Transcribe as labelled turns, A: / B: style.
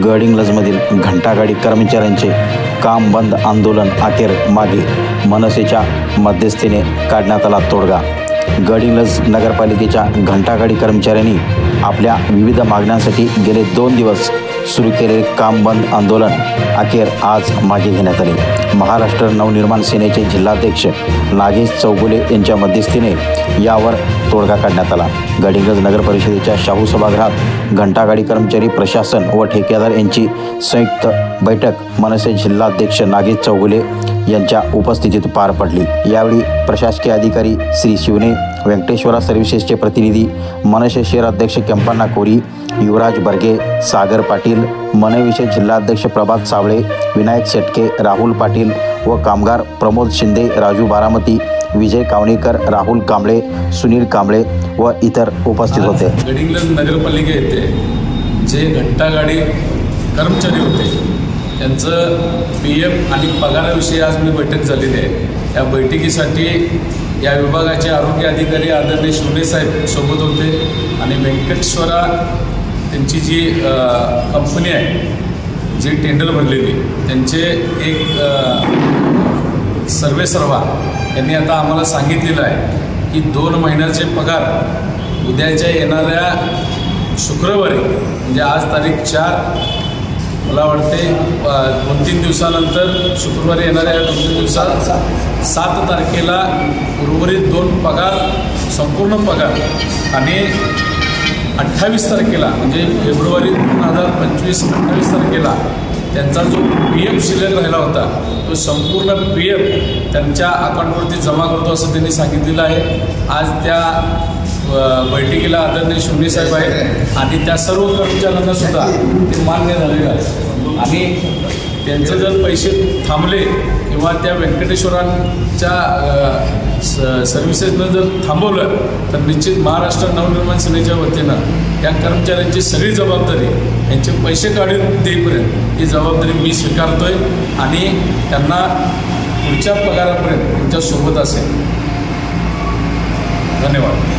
A: गडिंग्लजमधील घंटागाडी कर्मचाऱ्यांचे काम बंद आंदोलन अखेर मागे, मनसेच्या मध्यस्थीने काढण्यात आला तोडगा। गडिंग्लज नगरपालिकेच्या घंटागाडी कर्मचाऱ्यांनी आपल्या विविध मागण्यांसाठी गेले 2 दिवस सुरू केलेले काम बंद आंदोलन अखेर आज मागे घेण्यात आले। महाराष्ट्र नवनिर्माण सेनेचे जिल्हाध्यक्ष नागेश चौगुले यांच्या मध्यस्थीने यावर तोडगा काढण्यात आला। गडिंग्लज नगर परिषदेच्या शाहू सभागृहात घंटागाडी कर्मचारी प्रशासन व ठेकेदार यांची संयुक्त बैठक मनसे जिल्हाध्यक्ष नागेश चौगुले यांच्या उपस्थितीत पार पडली। यावेळी प्रशासकीय अधिकारी श्री शिवने, व्यंकटेश्वरा सर्व्हिसेसचे प्रतिनिधी, मनसे शहराध्यक्ष केंपण्णा कोरी, युवराज बर्गे, सागर पाटील, मनविषय जिल्हाध्यक्ष प्रभात सावळे, विनायक शेटके, राहुल पाटील व कामगार प्रमोद शिंदे, राजू बारामती, विजय कावणेकर, राहुल कांबळे, सुनील कांबळे व इतर उपस्थित होते।
B: गडिंग्लज नगरपालिका येथे जे घंटागाडी कर्मचारी होते त्यांचं PF आणि पगाराविषयी आज मी बैठक झालेली आहे। या बैठकीसाठी या विभागाचे आरोग्य अधिकारी आदरणीय शिवने साहेब सोबत होते आणि व्यंकटेश्वरा त्यांची जी कंपनी आहे जी टेंडर भरलेली त्यांचे एक सर्वेसर्वा यांनी आता आम्हाला सांगितलेलं आहे की 2 महिन्याचे पगार उद्याच्या येणाऱ्या शुक्रवारी म्हणजे आज तारीख 4 मला वाटते 2-3 दिवसानंतर शुक्रवारी येणाऱ्या 2-3 दिवसात 7 तारखेला उर्वरित 2 पगार संपूर्ण पगार आणि 28 तारखेला म्हणजे फेब्रुवारी 2025 28 तारखेला त्यांचा जो PF शिल्लक राहिला होता तो संपूर्ण PF त्यांच्या अकाउंटवरती जमा करतो असं त्यांनी सांगितलेलं आहे। आज त्या बैठकीला आदरणीय शिवने साहेब आहेत आणि त्या सर्व कर्मचाऱ्यांना सुद्धा ते मान्य झालेलं आहे आणि त्यांचे जर पैसे थांबले किंवा त्या व्यंकटेश्वरांच्या सर्व्हिसेसनं जर थांबवलं तर निश्चित महाराष्ट्र नवनिर्माण सेनेच्या वतीनं या कर्मचाऱ्यांची सगळी जबाबदारी यांचे पैसे काढून देईपर्यंत ही जबाबदारी मी स्वीकारतोय आणि त्यांना पुढच्या पगारापर्यंत तुमच्यासोबत असेल। धन्यवाद।